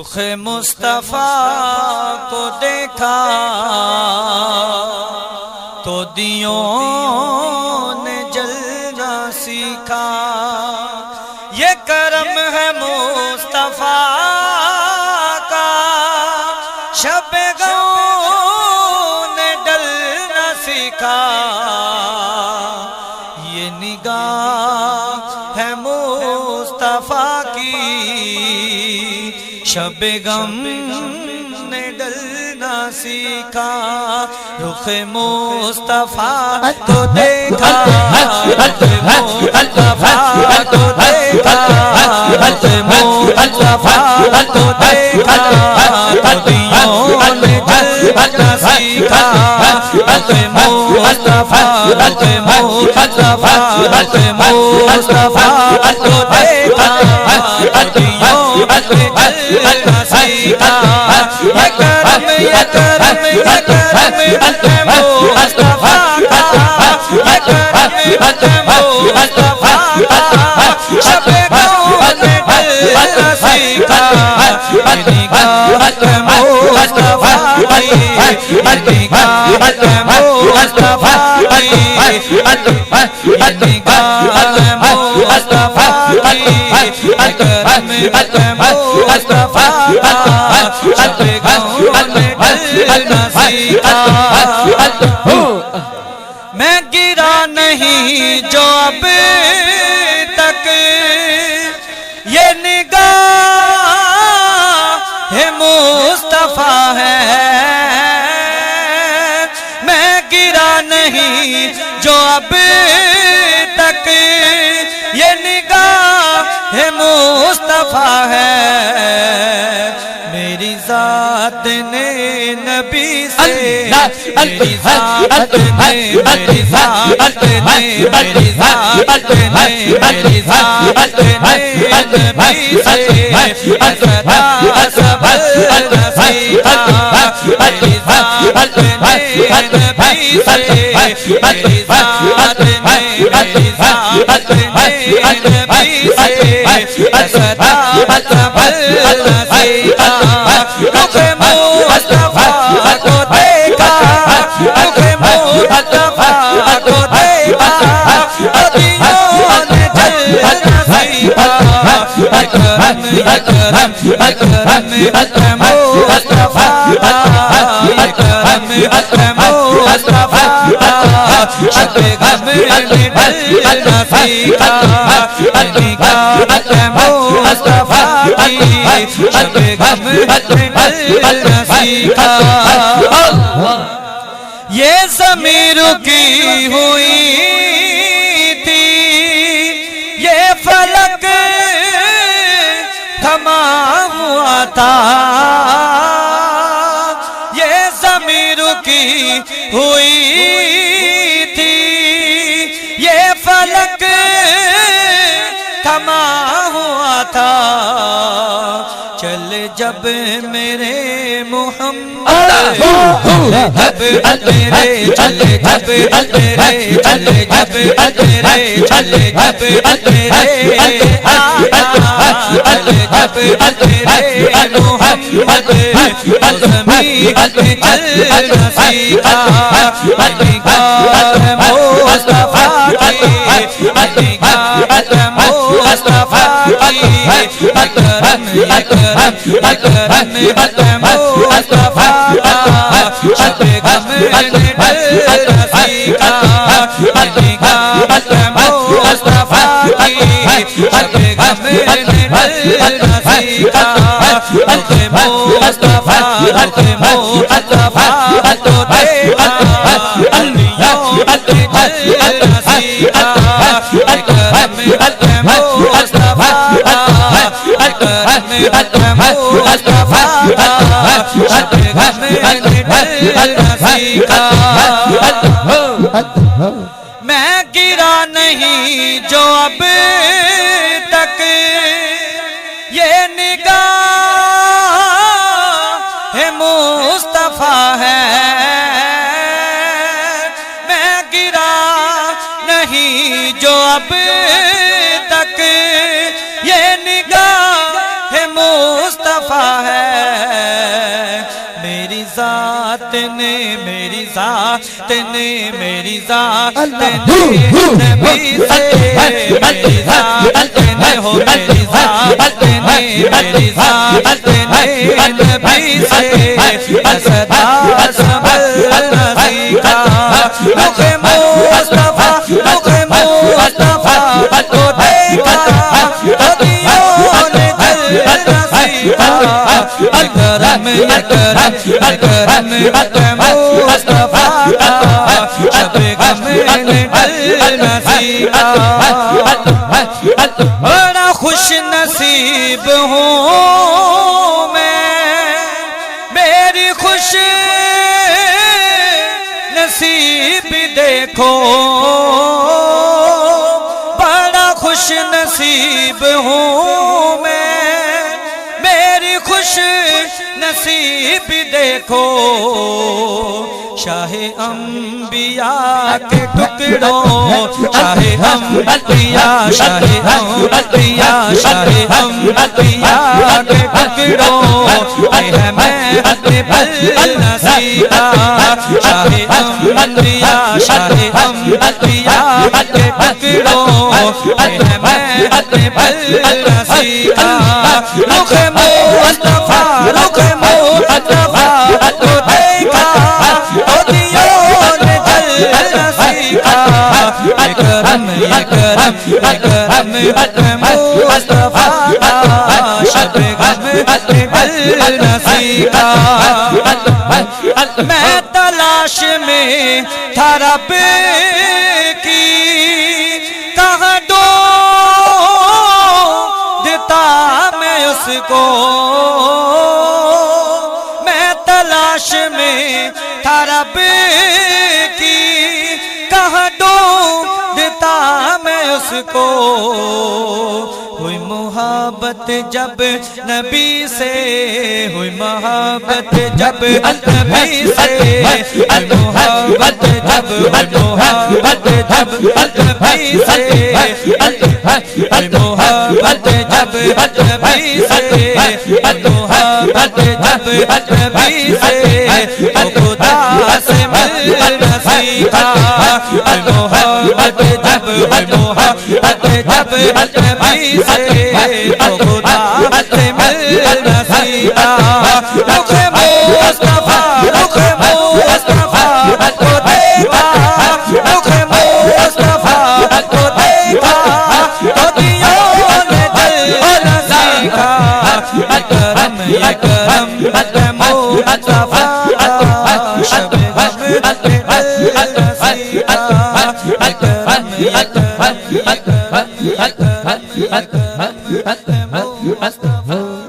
رخ مصطفیٰ کو دیکھا تو دیوں نے جلنا سیکھا، یہ کرم ہے مصطفیٰ کا، شب غم نے ڈلنا سیکھا، یہ نگاہ ہے مصطفیٰ کی، شب غم نے ڈلنا سیکھا، رخ مصطفیٰ کو دیکھا، رخ مصطفیٰ کو دیکھا، رخ مصطفیٰ کو دیکھا، دیوں نے جلنا سیکھا، رخ مصطفیٰ، رخ مصطفیٰ، رخ مصطفیٰ کو دیکھا، دیوں نے جلنا سیکھا، یہ کرم، یہ کرم، یہ کرم مصطفیٰ کا، یہ کرم مصطفیٰ کا، شب غم نے ڈلنا سیکھا، یہ نگاہ مصطفیٰ کی، یہ نگاہ مصطفیٰ کی، یہ نگاہ مصطفیٰ کی، یہ کرم مصطفیٰ کا، شب غم نے ڈلنا سیکھا، میں گرا نہیں جو اب تک، یہ نگاہ مصطفیٰ ہے، میں گرا نہیں جو اب تک، یہ نگاہ مصطفیٰ ہے، میری ذات نے نبی سے، میری ذات نے، میری ذات نے، میری ذات نے، میری ذات نے نبی سے اقرا صبر سیکھا، میری ذات نے نبی سے، میری ذات نے، میری ذات نے نبی سے اقرا صبر سیکھا، رخ مصطفیٰ کو دیکھا، رخ مصطفیٰ کو دیکھا، دیوں نے جلنا سیکھا، اکرم اکرم اکرم اکرم مصطفیٰ کا، اکرم اکرم مصطفیٰ کا، شب غم نے ڈلنا سیکھا، نگاہ اکرم مصطفیٰ کی، شب غم نے ڈلنا سیکھا، یہ زمین رکی ہوئی تھی، یہ فلک تھما ہوا تھا، یہ زمین رکی ہوئی تھی، یہ فلک تھما ہوا تھا، چل جب میرے محمد، جب تیرے چل جب تیرے چل جب تیرے چل جب تیرے آقا، چل جب تیرے محمد، زمین چلنا سیکھا، نگاہ مصطفیٰ کی، نگاہ مصطفیٰ کی، اکرم اکرم اکرم اکرم مصطفیٰ کا، شب غم نے ڈلنا سیکھا، نگاہ مصطفیٰ کی، شب غم نے ڈلنا سیکھا، رخ مصطفیٰ، رخ مصطفیٰ کو دیکھا، دیوں نے جلنا سیکھا، اکرم اکرم مصطفیٰ کا، اکرم اکرم مصطفیٰ کا، شب غم نے ڈلنا سیکھا، میں گرا نہیں جو اب تک، یہ نگاہ مصطفیٰ ہے، میں گرا نہیں جو اب تک، یہ نگاہ مصطفیٰ ہے، ذات نے میری ذات نے میری ذات نے نبی سے میری ذات نے ہو میری ذات نے میری ذات نے نبی سے صدا سبل نسیکا رخ مصطفیٰ رخ مصطفیٰ کو دیکھا تو دیوں نے دل نسیکا اکرم اکرم اکرم اکرم مصطفیٰ کا شب غم نے دل نسیکا بڑا خوش نصیب ہوں میں میری خوش نصیب دیکھو بڑا خوش نصیب ہوں میں میری خوش نصیب دیکھو شاہ انبیاء کے ٹکڑوں شاہ انبیاء شاہ انبیاء شاہ انبیاء کے ٹکڑوں اے ہے میں اپنے بل نصیبہ شاہ انبیاء شاہ انبیاء کے ٹکڑوں اے ہے میں اپنے بل نصیبہ رخ مصطفیٰ رخ مصطفیٰ کو دیکھا تو دیوں نے دل نسیکا اکرم اکرم اکرم اکرم مصطفیٰ کا شب غم دل نسیکا میں تلاش میں تھا رب کی کہاں ڈھونڈتا میں اس کو میں تلاش میں تھا رب کی کہاں ڈھونڈتا میں اس کو ہوئی محبت جب نبی سے ہوئی محبت جب نبی سے ہوئی محبت جب ہوئی محبت جب نبی سے ہوئی محبت جب نبی سے محبت جب نبی سے تو خدا سے ملنا سیکھا محبت جب محبت جب نبی سے تو خدا سے ملنا سیکھا رخ مصطفیٰ رخ مصطفیٰ کو دیکھا رخ مصطفیٰ کو دیکھا تو دیوں نے دل نسیکا اکرم اکرم اکرم مصطفیٰ کا شب غم دل نسیکا اکرم اکرم اکرم اکرم اکرم مصطفیٰ